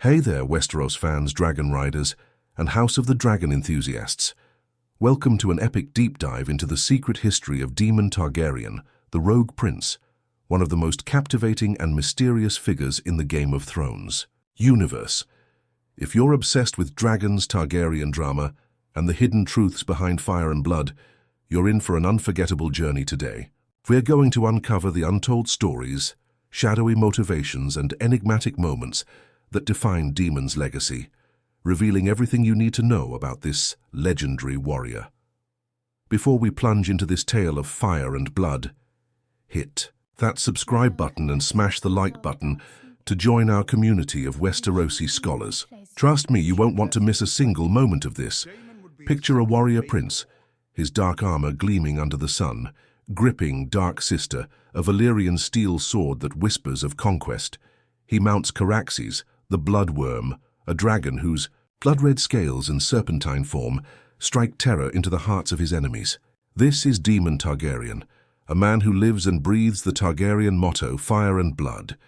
Hey there, Westeros fans, dragon riders, and House of the Dragon enthusiasts. Welcome to an epic deep dive into the secret history of Daemon Targaryen, the Rogue Prince, one of the most captivating and mysterious figures in the Game of Thrones universe. If you're obsessed with dragons, Targaryen drama, and the hidden truths behind Fire and Blood, you're in for an unforgettable journey today. We're going to uncover the untold stories, shadowy motivations, and enigmatic moments that define Daemon's legacy, revealing everything you need to know about this legendary warrior. Before we plunge into this tale of fire and blood, hit that subscribe button and smash the like button to join our community of Westerosi scholars. Trust me, you won't want to miss a single moment of this. Picture a warrior prince, his dark armor gleaming under the sun, gripping Dark Sister, a Valyrian steel sword that whispers of conquest. He mounts Caraxes, the bloodworm, a dragon whose blood-red scales and serpentine form strike terror into the hearts of his enemies. This is Daemon Targaryen, a man who lives and breathes the Targaryen motto, fire and blood.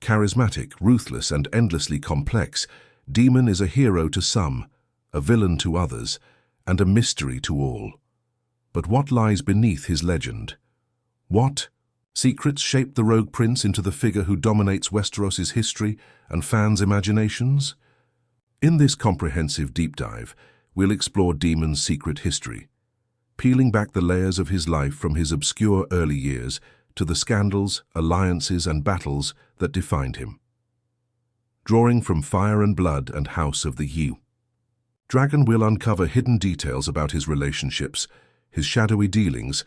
Charismatic, ruthless, and endlessly complex, Daemon is a hero to some, a villain to others, and a mystery to all. But what lies beneath his legend? What secrets shape the Rogue Prince into the figure who dominates Westeros's history and fans' imaginations? In this comprehensive deep dive, we'll explore Daemon's secret history, peeling back the layers of his life from his obscure early years to the scandals, alliances, and battles that defined him. Drawing from Fire and Blood and House of the Dragon, will uncover hidden details about his relationships, his shadowy dealings,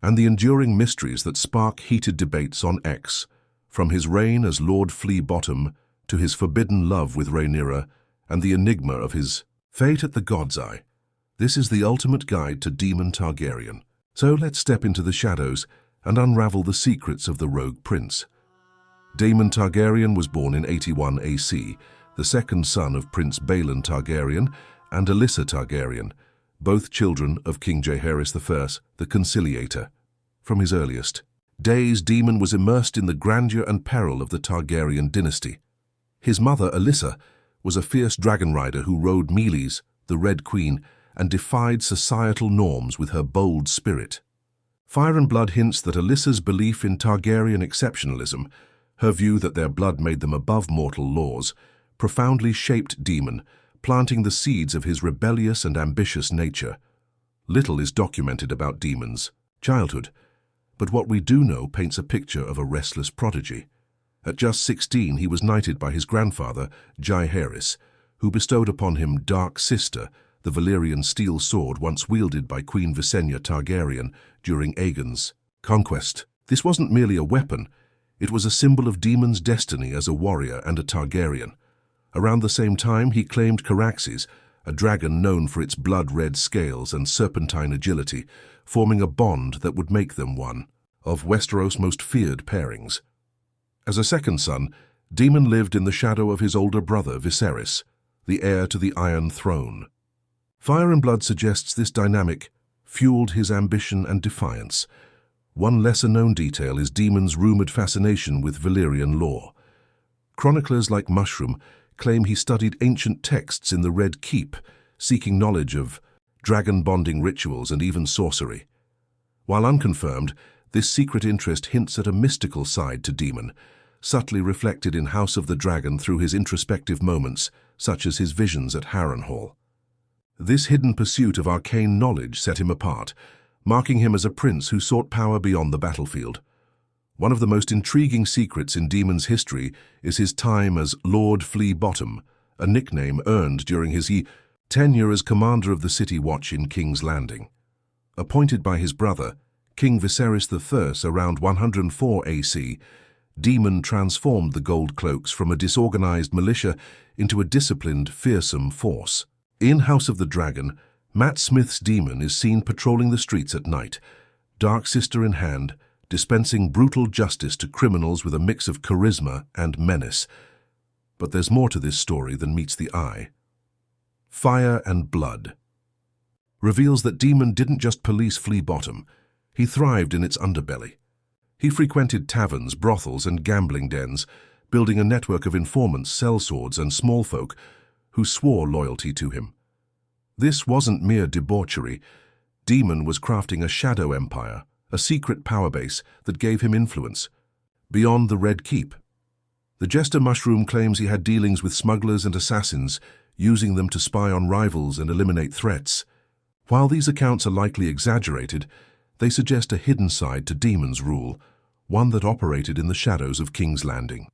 and the enduring mysteries that spark heated debates on X, from his reign as Lord Fleabottom to his forbidden love with Rhaenyra and the enigma of his fate at the God's Eye. This is the ultimate guide to Daemon Targaryen. So let's step into the shadows and unravel the secrets of the Rogue Prince. Daemon Targaryen was born in 81 AC, the second son of Prince Balon Targaryen and Alyssa Targaryen, both children of King Jaehaerys I, the Conciliator. From his earliest days, Daemon was immersed in the grandeur and peril of the Targaryen dynasty. His mother, Alyssa, was a fierce dragon rider who rode Meleys, the Red Queen, and defied societal norms with her bold spirit. Fire and Blood hints that Alyssa's belief in Targaryen exceptionalism, her view that their blood made them above mortal laws, profoundly shaped Daemon, planting the seeds of his rebellious and ambitious nature. Little is documented about Daemon's childhood, but what we do know paints a picture of a restless prodigy. At just 16, he was knighted by his grandfather, Jaehaerys, who bestowed upon him Dark Sister, the Valyrian steel sword once wielded by Queen Visenya Targaryen during Aegon's conquest. This wasn't merely a weapon, it was a symbol of Daemon's destiny as a warrior and a Targaryen. Around the same time, he claimed Caraxes, a dragon known for its blood-red scales and serpentine agility, forming a bond that would make them one of Westeros' most feared pairings. As a second son, Daemon lived in the shadow of his older brother Viserys, the heir to the Iron Throne. Fire and Blood suggests this dynamic fueled his ambition and defiance. One lesser-known detail is Daemon's rumored fascination with Valyrian lore. Chroniclers like Mushroom claim he studied ancient texts in the Red Keep, seeking knowledge of dragon-bonding rituals and even sorcery. While unconfirmed, this secret interest hints at a mystical side to Daemon, subtly reflected in House of the Dragon through his introspective moments, such as his visions at Harrenhal. This hidden pursuit of arcane knowledge set him apart, marking him as a prince who sought power beyond the battlefield. One of the most intriguing secrets in Daemon's history is his time as Lord Fleabottom, a nickname earned during his tenure as commander of the City Watch in King's Landing. Appointed by his brother, King Viserys I around 104 AC, Daemon transformed the Gold Cloaks from a disorganized militia into a disciplined, fearsome force. In House of the Dragon, Matt Smith's Daemon is seen patrolling the streets at night, Dark Sister in hand, dispensing brutal justice to criminals with a mix of charisma and menace. But there's more to this story than meets the eye. Fire and Blood reveals that Daemon didn't just police Fleabottom, he thrived in its underbelly. He frequented taverns, brothels, and gambling dens, building a network of informants, sellswords, and small folk who swore loyalty to him. This wasn't mere debauchery. Daemon was crafting a shadow empire, a secret power base that gave him influence beyond the Red Keep. The Jester Mushroom claims he had dealings with smugglers and assassins, using them to spy on rivals and eliminate threats. While these accounts are likely exaggerated, they suggest a hidden side to Daemon's rule, one that operated in the shadows of King's Landing.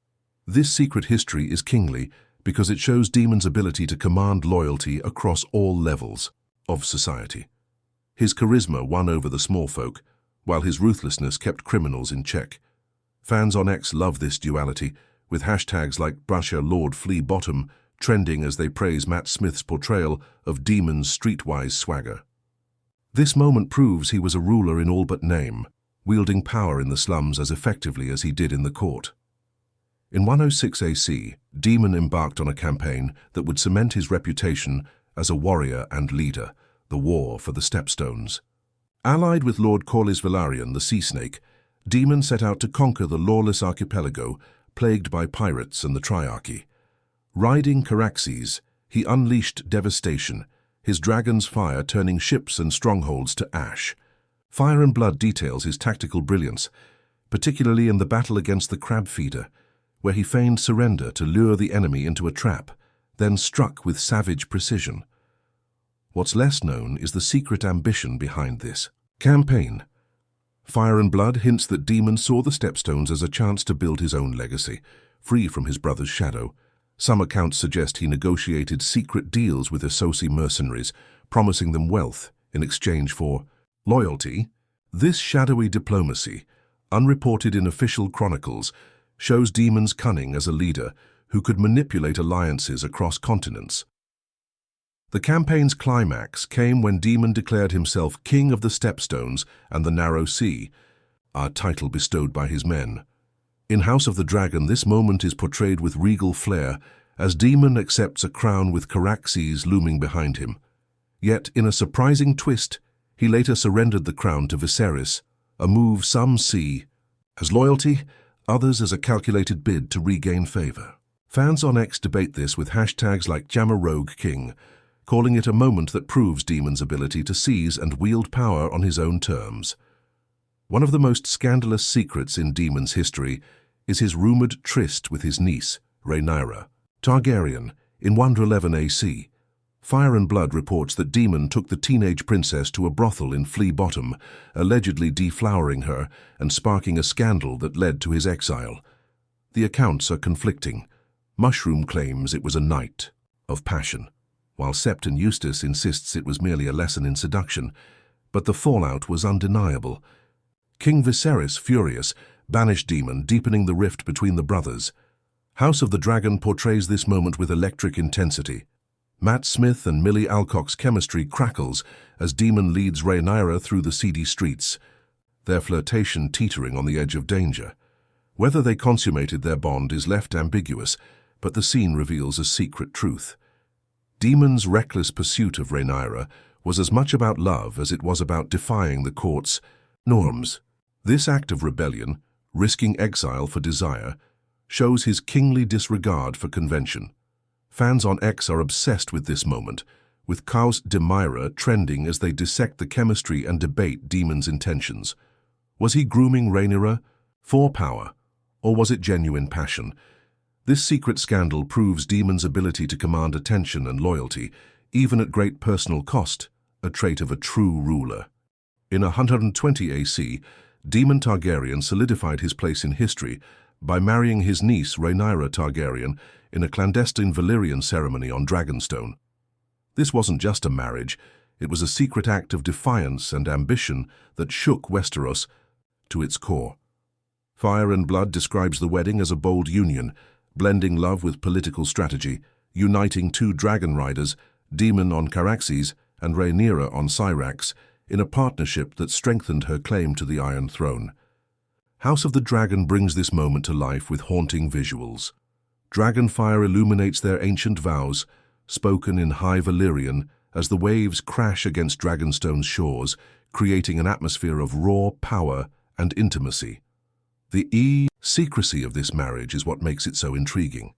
This secret history is kingly because it shows Daemon's ability to command loyalty across all levels of society. His charisma won over the small folk, while his ruthlessness kept criminals in check. Fans on X love this duality, with hashtags like #BrusherLordFleaBottom trending as they praise Matt Smith's portrayal of Daemon's streetwise swagger. This moment proves he was a ruler in all but name, wielding power in the slums as effectively as he did in the court. In 106 AC, Daemon embarked on a campaign that would cement his reputation as a warrior and leader, the War for the Stepstones. Allied with Lord Corlys Velaryon, the Sea Snake, Daemon set out to conquer the lawless archipelago plagued by pirates and the Triarchy. Riding Caraxes, he unleashed devastation, his dragon's fire turning ships and strongholds to ash. Fire and Blood details his tactical brilliance, particularly in the battle against the Crab Feeder, where he feigned surrender to lure the enemy into a trap, then struck with savage precision. What's less known is the secret ambition behind this campaign. Fire and Blood hints that Daemon saw the Stepstones as a chance to build his own legacy, free from his brother's shadow. Some accounts suggest he negotiated secret deals with Essosi mercenaries, promising them wealth in exchange for loyalty. This shadowy diplomacy, unreported in official chronicles, shows Daemon's cunning as a leader who could manipulate alliances across continents. The campaign's climax came when Daemon declared himself King of the Stepstones and the Narrow Sea, a title bestowed by his men. In House of the Dragon, this moment is portrayed with regal flair as Daemon accepts a crown with Caraxes looming behind him. Yet, in a surprising twist, he later surrendered the crown to Viserys, a move some see as loyalty, others as a calculated bid to regain favor. Fans on X debate this with hashtags like #JammerRogueKing, calling it a moment that proves Daemon's ability to seize and wield power on his own terms. One of the most scandalous secrets in Daemon's history is his rumored tryst with his niece, Rhaenyra Targaryen, in 111 AC. Fire and Blood reports that Daemon took the teenage princess to a brothel in Flea Bottom, allegedly deflowering her and sparking a scandal that led to his exile. The accounts are conflicting. Mushroom claims it was a night of passion, while Sept and Eustace insists it was merely a lesson in seduction, but the fallout was undeniable. King Viserys, furious, banished Daemon, deepening the rift between the brothers. House of the Dragon portrays this moment with electric intensity. Matt Smith and Millie Alcock's chemistry crackles as Daemon leads Rhaenyra through the seedy streets, their flirtation teetering on the edge of danger. Whether they consummated their bond is left ambiguous, but the scene reveals a secret truth. Daemon's reckless pursuit of Rhaenyra was as much about love as it was about defying the court's norms. This act of rebellion, risking exile for desire, shows his kingly disregard for convention. Fans on X are obsessed with this moment, with Chaos Demyra trending as they dissect the chemistry and debate Daemon's intentions. Was he grooming Rhaenyra for power, or was it genuine passion? This secret scandal proves Daemon's ability to command attention and loyalty, even at great personal cost, a trait of a true ruler. In 120 AC, Daemon Targaryen solidified his place in history by marrying his niece Rhaenyra Targaryen in a clandestine Valyrian ceremony on Dragonstone. This wasn't just a marriage, it was a secret act of defiance and ambition that shook Westeros to its core. Fire and Blood describes the wedding as a bold union, blending love with political strategy, uniting two dragon riders, Daemon on Caraxes and Rhaenyra on Syrax, in a partnership that strengthened her claim to the Iron Throne. House of the Dragon brings this moment to life with haunting visuals. Dragonfire illuminates their ancient vows, spoken in High Valyrian, as the waves crash against Dragonstone's shores, creating an atmosphere of raw power and intimacy. The secrecy of this marriage is what makes it so intriguing.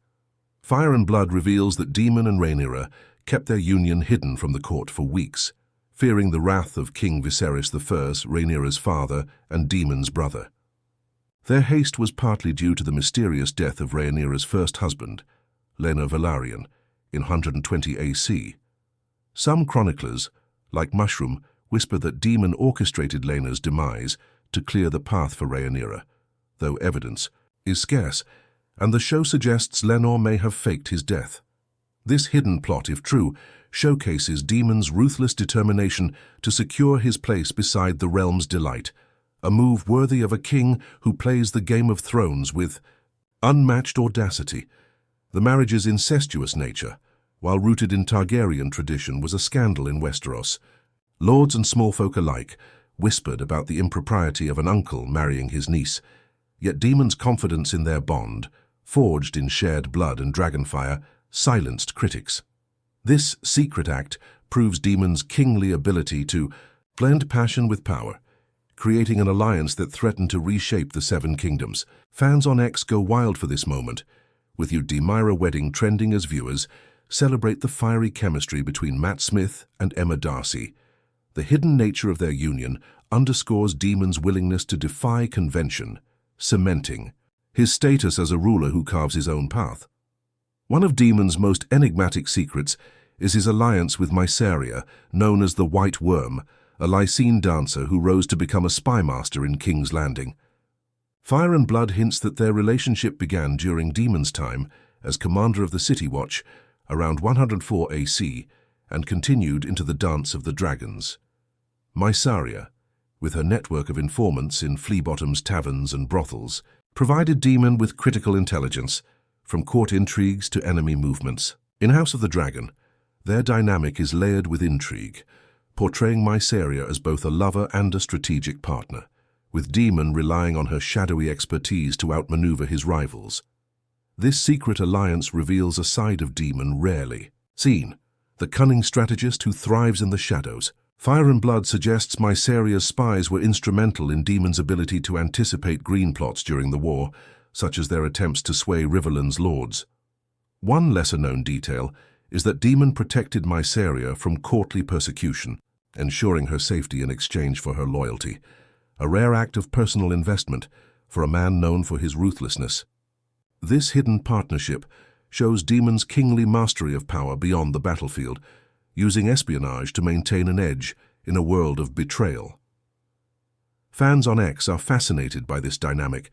Fire and Blood reveals that Daemon and Rhaenyra kept their union hidden from the court for weeks, fearing the wrath of King Viserys I, Rhaenyra's father and Daemon's brother. Their haste was partly due to the mysterious death of Rhaenyra's first husband, Laenor Velaryon, in 120 AC. Some chroniclers, like Mushroom, whisper that Daemon orchestrated Laenor's demise to clear the path for Rhaenyra, though evidence is scarce, and the show suggests Laenor may have faked his death. This hidden plot, if true, showcases Daemon's ruthless determination to secure his place beside the realm's delight, a move worthy of a king who plays the Game of Thrones with unmatched audacity. The marriage's incestuous nature, while rooted in Targaryen tradition, was a scandal in Westeros. Lords and small folk alike whispered about the impropriety of an uncle marrying his niece, yet Daemon's confidence in their bond, forged in shared blood and dragonfire, silenced critics. This secret act proves Daemon's kingly ability to blend passion with power, creating an alliance that threatened to reshape the Seven Kingdoms. Fans on X go wild for this moment, with your Daemyra wedding trending as viewers celebrate the fiery chemistry between Matt Smith and Emma Darcy. The hidden nature of their union underscores Daemon's willingness to defy convention, cementing his status as a ruler who carves his own path. One of Daemon's most enigmatic secrets is his alliance with Mysaria, known as the White Worm, a Lycene dancer who rose to become a spy master in King's Landing. Fire and Blood hints that their relationship began during Daemon's time as commander of the City Watch around 104 AC and continued into the Dance of the Dragons. Mysaria, with her network of informants in Fleabottom's taverns and brothels, provided Daemon with critical intelligence, from court intrigues to enemy movements. In House of the Dragon, their dynamic is layered with intrigue, portraying Mysaria as both a lover and a strategic partner, with Daemon relying on her shadowy expertise to outmaneuver his rivals. This secret alliance reveals a side of Daemon rarely seen, the cunning strategist who thrives in the shadows. Fire and Blood suggests Mysaria's spies were instrumental in Daemon's ability to anticipate green plots during the war, such as their attempts to sway Riverland's lords. One lesser-known detail is that Daemon protected Mysaria from courtly persecution, ensuring her safety in exchange for her loyalty, a rare act of personal investment for a man known for his ruthlessness. This hidden partnership shows Daemon's kingly mastery of power beyond the battlefield, using espionage to maintain an edge in a world of betrayal. Fans on X are fascinated by this dynamic,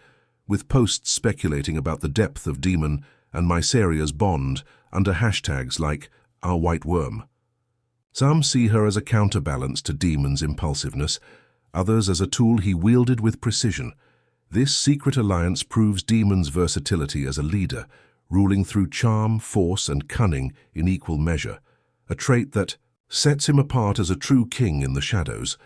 with posts speculating about the depth of Daemon and Mysaria's bond under hashtags like Our White Worm. Some see her as a counterbalance to Daemon's impulsiveness, others as a tool he wielded with precision. This secret alliance proves Daemon's versatility as a leader, ruling through charm, force, and cunning in equal measure, a trait that sets him apart as a true king in the shadows.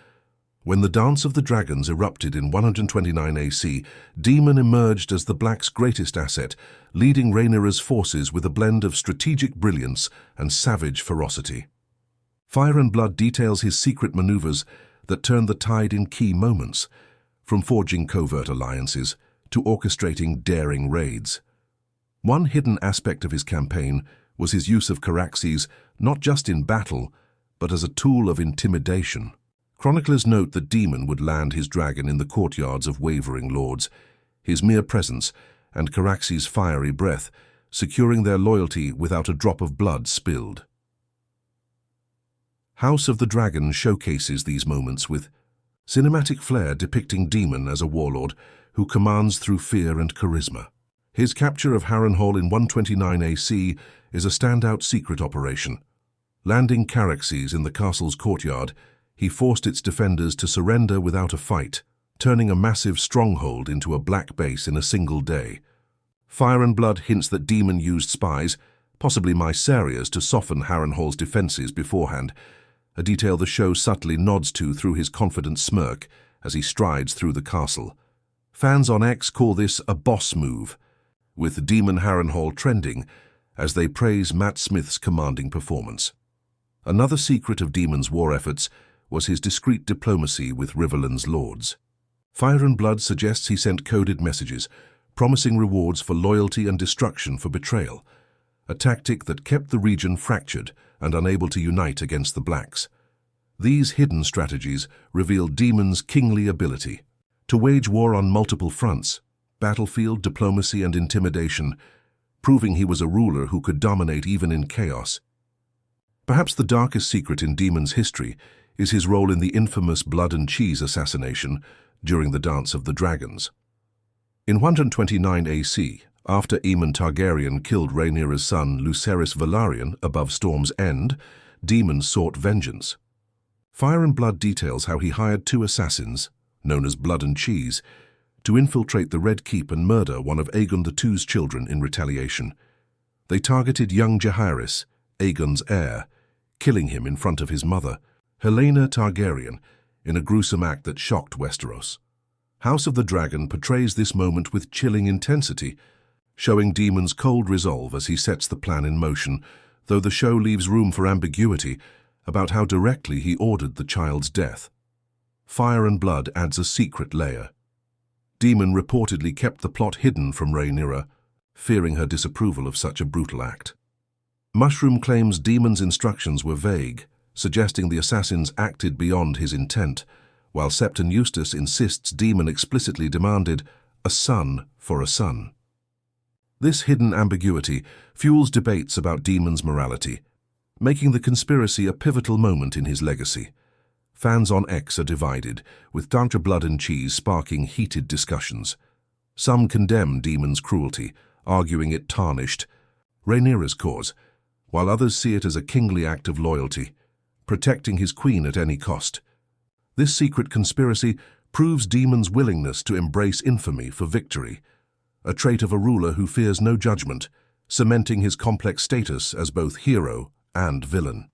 When the Dance of the Dragons erupted in 129 AC, Daemon emerged as the Black's greatest asset, leading Rhaenyra's forces with a blend of strategic brilliance and savage ferocity. Fire and Blood details his secret maneuvers that turned the tide in key moments, from forging covert alliances to orchestrating daring raids. One hidden aspect of his campaign was his use of Caraxes not just in battle, but as a tool of intimidation. Chroniclers note that Daemon would land his dragon in the courtyards of wavering lords, his mere presence and Caraxes' fiery breath securing their loyalty without a drop of blood spilled. House of the Dragon showcases these moments with cinematic flair depicting Daemon as a warlord who commands through fear and charisma. His capture of Harrenhal in 129 AC is a standout secret operation. Landing Caraxes in the castle's courtyard, he forced its defenders to surrender without a fight, turning a massive stronghold into a black base in a single day. Fire and Blood hints that Daemon used spies, possibly Mysaria's, to soften Harrenhal's defenses beforehand, a detail the show subtly nods to through his confident smirk as he strides through the castle. Fans on X call this a boss move, with Daemon Harrenhal trending as they praise Matt Smith's commanding performance. Another secret of Daemon's war efforts was his discreet diplomacy with Riverland's lords. Fire and Blood suggests he sent coded messages, promising rewards for loyalty and destruction for betrayal, a tactic that kept the region fractured and unable to unite against the Blacks. These hidden strategies reveal Daemon's kingly ability to wage war on multiple fronts, battlefield, diplomacy, and intimidation, proving he was a ruler who could dominate even in chaos. Perhaps the darkest secret in Daemon's history is his role in the infamous Blood and Cheese assassination during the Dance of the Dragons. In 129 AC, after Daemon Targaryen killed Rhaenyra's son Lucerys Velaryon above Storm's End, Daemon sought vengeance. Fire and Blood details how he hired two assassins, known as Blood and Cheese, to infiltrate the Red Keep and murder one of Aegon II's children in retaliation. They targeted young Jaehaerys, Aegon's heir, killing him in front of his mother, Helaena Targaryen, in a gruesome act that shocked Westeros. House of the Dragon portrays this moment with chilling intensity, showing Daemon's cold resolve as he sets the plan in motion, though the show leaves room for ambiguity about how directly he ordered the child's death. Fire and Blood adds a secret layer. Daemon reportedly kept the plot hidden from Rhaenyra, fearing her disapproval of such a brutal act. Mushroom claims Daemon's instructions were vague, suggesting the assassins acted beyond his intent, while Septon Eustace insists Daemon explicitly demanded a son for a son. This hidden ambiguity fuels debates about Daemon's morality, making the conspiracy a pivotal moment in his legacy. Fans on X are divided, with Dr. Blood and Cheese sparking heated discussions. Some condemn Daemon's cruelty, arguing it tarnished Rhaenyra's cause, while others see it as a kingly act of loyalty, protecting his queen at any cost. This secret conspiracy proves Daemon's willingness to embrace infamy for victory, a trait of a ruler who fears no judgment, cementing his complex status as both hero and villain.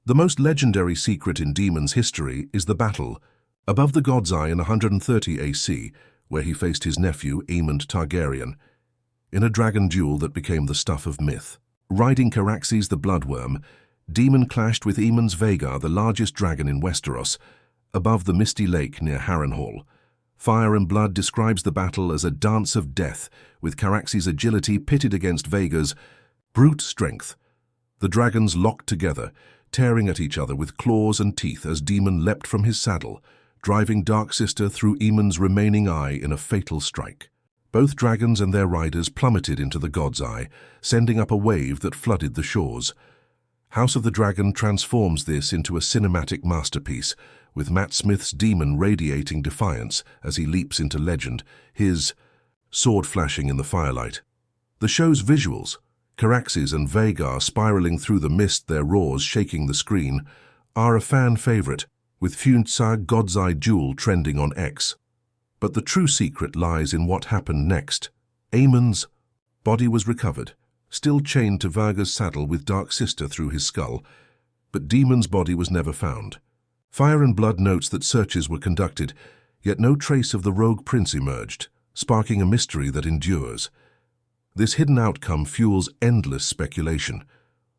The most legendary secret in Daemon's history is the battle above the God's Eye in 130 AC, where he faced his nephew, Daemon Targaryen, in a dragon duel that became the stuff of myth. Riding Caraxes the Bloodworm, Daemon clashed with Aemon's Vhagar, the largest dragon in Westeros, above the misty lake near Harrenhal. Fire and Blood describes the battle as a dance of death, with Caraxes' agility pitted against Vhagar's brute strength. The dragons locked together, tearing at each other with claws and teeth as Daemon leapt from his saddle, driving Dark Sister through Aemon's remaining eye in a fatal strike. Both dragons and their riders plummeted into the God's Eye, sending up a wave that flooded the shores. House of the Dragon transforms this into a cinematic masterpiece, with Matt Smith's Daemon radiating defiance as he leaps into legend, his sword flashing in the firelight. The show's visuals, Caraxes and Vhagar spiraling through the mist, their roars shaking the screen, are a fan favorite, with Funtsag God's Eye duel trending on X. But the true secret lies in what happened next. Aemon's body was recovered, still chained to Vhagar's saddle with Dark Sister through his skull, but Daemon's body was never found. Fire and Blood notes that searches were conducted, yet no trace of the rogue prince emerged, sparking a mystery that endures. This hidden outcome fuels endless speculation.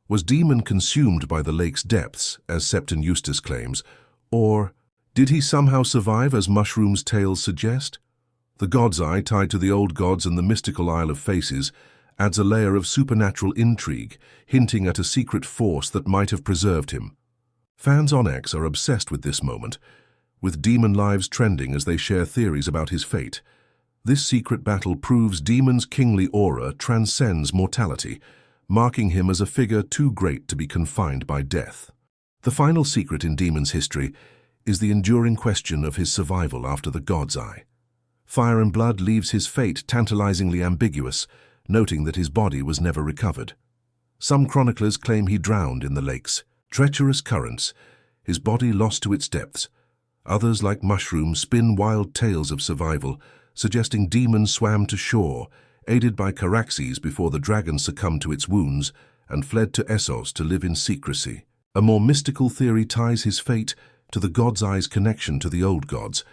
Was Daemon consumed by the lake's depths, as Septon Eustace claims, or did he somehow survive, as Mushroom's tales suggest? The God's Eye, tied to the old gods and the mystical Isle of Faces, adds a layer of supernatural intrigue, hinting at a secret force that might have preserved him. Fans on X are obsessed with this moment, with Daemon lives trending as they share theories about his fate. This secret battle proves Daemon's kingly aura transcends mortality, marking him as a figure too great to be confined by death. The final secret in Daemon's history is the enduring question of his survival after the God's Eye. Fire and Blood leaves his fate tantalizingly ambiguous, noting that his body was never recovered. Some chroniclers claim he drowned in the lake's treacherous currents, his body lost to its depths. Others, like Mushroom, spin wild tales of survival, suggesting Daemon swam to shore, aided by Caraxes before the dragon succumbed to its wounds and fled to Essos to live in secrecy. A more mystical theory ties his fate to the God's Eye's connection to the old gods,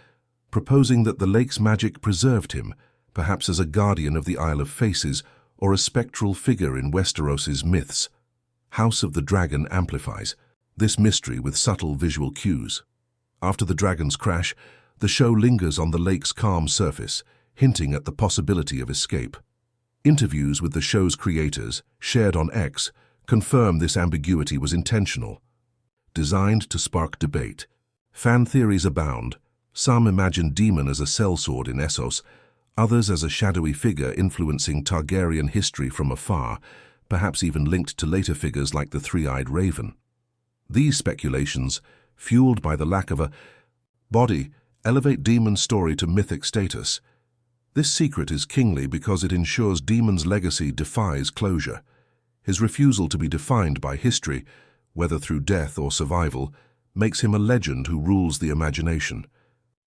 proposing that the lake's magic preserved him, perhaps as a guardian of the Isle of Faces or a spectral figure in Westeros's myths. House of the Dragon amplifies this mystery with subtle visual cues. After the dragon's crash, the show lingers on the lake's calm surface, hinting at the possibility of escape. Interviews with the show's creators, shared on X, confirm this ambiguity was intentional. Designed to spark debate, fan theories abound. Some imagine Daemon as a sellsword in Essos, others as a shadowy figure influencing Targaryen history from afar, perhaps even linked to later figures like the three-eyed raven. These speculations, fueled by the lack of a body, elevate Daemon's story to mythic status. This secret is kingly because it ensures Daemon's legacy defies closure. His refusal to be defined by history, whether through death or survival, makes him a legend who rules the imagination.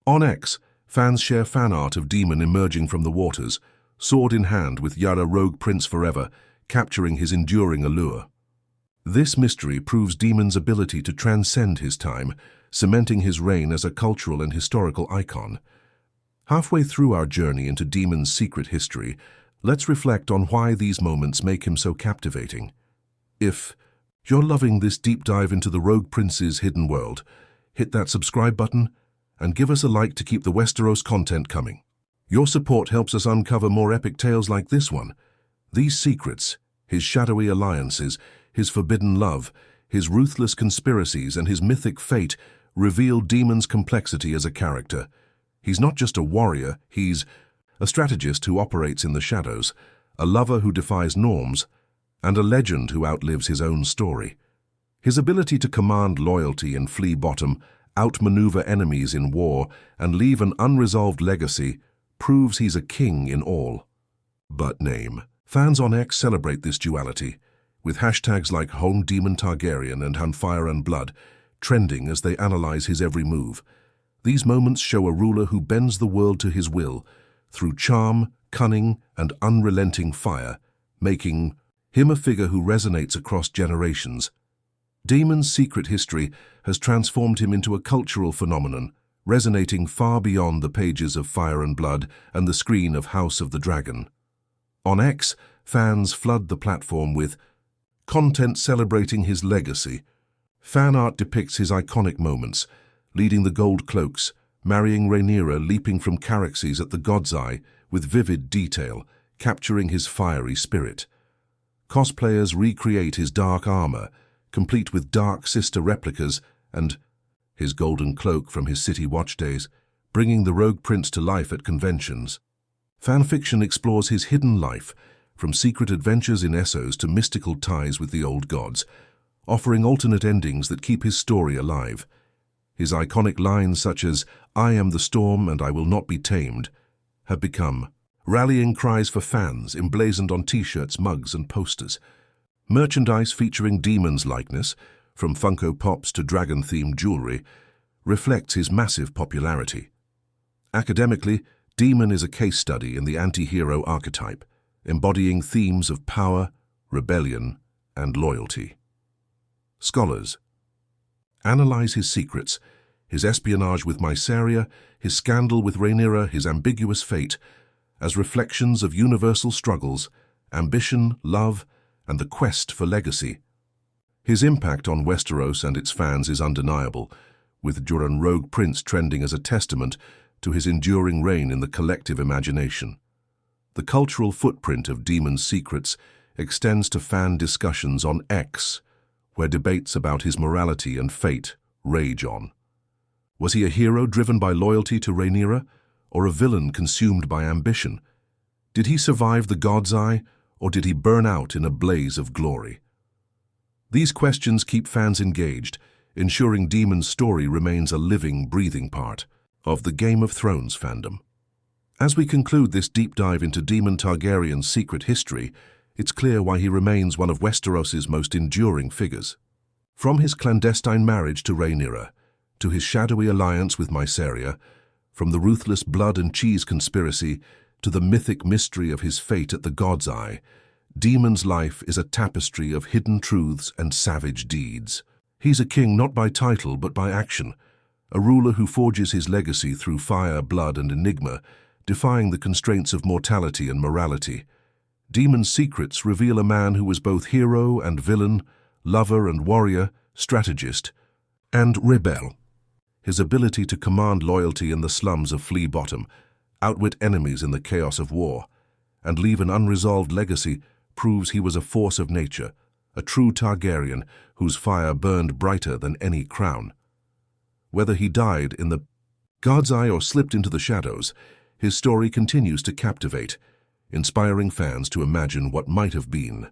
On X, fans share fan art of Daemon emerging from the waters, sword in hand with Yara rogue prince forever, capturing his enduring allure. This mystery proves Daemon's ability to transcend his time, cementing his reign as a cultural and historical icon. Halfway through our journey into Daemon's secret history, let's reflect on why these moments make him so captivating. If you're loving this deep dive into the Rogue Prince's hidden world, hit that subscribe button and give us a like to keep the Westeros content coming. Your support helps us uncover more epic tales like this one. These secrets, his shadowy alliances, his forbidden love, his ruthless conspiracies, and his mythic fate reveal Daemon's complexity as a character. He's not just a warrior, he's a strategist who operates in the shadows, a lover who defies norms, and a legend who outlives his own story. His ability to command loyalty and flee bottom, outmaneuver enemies in war, and leave an unresolved legacy proves he's a king in all but name. Fans on X celebrate this duality, with hashtags like Daemon Targaryen and Fire and Blood trending as they analyze his every move. These moments show a ruler who bends the world to his will, through charm, cunning, and unrelenting fire, making him a figure who resonates across generations. Daemon's secret history has transformed him into a cultural phenomenon, resonating far beyond the pages of Fire and Blood and the screen of House of the Dragon. On X, fans flood the platform with content celebrating his legacy. Fan art depicts his iconic moments, leading the Gold Cloaks, marrying Rhaenyra, leaping from Caraxes at the God's Eye with vivid detail, capturing his fiery spirit. Cosplayers recreate his dark armor, complete with Dark Sister replicas, and his golden cloak from his City Watch days, bringing the Rogue Prince to life at conventions. Fanfiction explores his hidden life, from secret adventures in Essos to mystical ties with the old gods, offering alternate endings that keep his story alive. His iconic lines such as, "I am the storm and I will not be tamed," have become rallying cries for fans emblazoned on t-shirts, mugs, and posters. Merchandise featuring Daemon's likeness, from Funko Pops to dragon-themed jewelry, reflects his massive popularity. Academically, Daemon is a case study in the anti-hero archetype, embodying themes of power, rebellion, and loyalty. Scholars analyze his secrets, his espionage with Mysaria, his scandal with Rhaenyra, his ambiguous fate, as reflections of universal struggles, ambition, love, and the quest for legacy. His impact on Westeros and its fans is undeniable, with Joran Rogue Prince trending as a testament to his enduring reign in the collective imagination. The cultural footprint of Daemon's secrets extends to fan discussions on X, where debates about his morality and fate rage on. Was he a hero driven by loyalty to Rhaenyra, or a villain consumed by ambition? Did he survive the God's Eye, or did he burn out in a blaze of glory? These questions keep fans engaged, ensuring Daemon's story remains a living, breathing part of the Game of Thrones fandom. As we conclude this deep dive into Daemon Targaryen's secret history, it's clear why he remains one of Westeros's most enduring figures. From his clandestine marriage to Rhaenyra, to his shadowy alliance with Mysaria, from the ruthless blood and cheese conspiracy to the mythic mystery of his fate at the God's Eye, Daemon's life is a tapestry of hidden truths and savage deeds. He's a king not by title but by action, a ruler who forges his legacy through fire, blood, and enigma, defying the constraints of mortality and morality. Daemon's secrets reveal a man who was both hero and villain, lover and warrior, strategist and rebel. His ability to command loyalty in the slums of Flea Bottom, outwit enemies in the chaos of war, and leave an unresolved legacy proves he was a force of nature, a true Targaryen whose fire burned brighter than any crown. Whether he died in the God's eye or slipped into the shadows, his story continues to captivate, inspiring fans to imagine what might have been.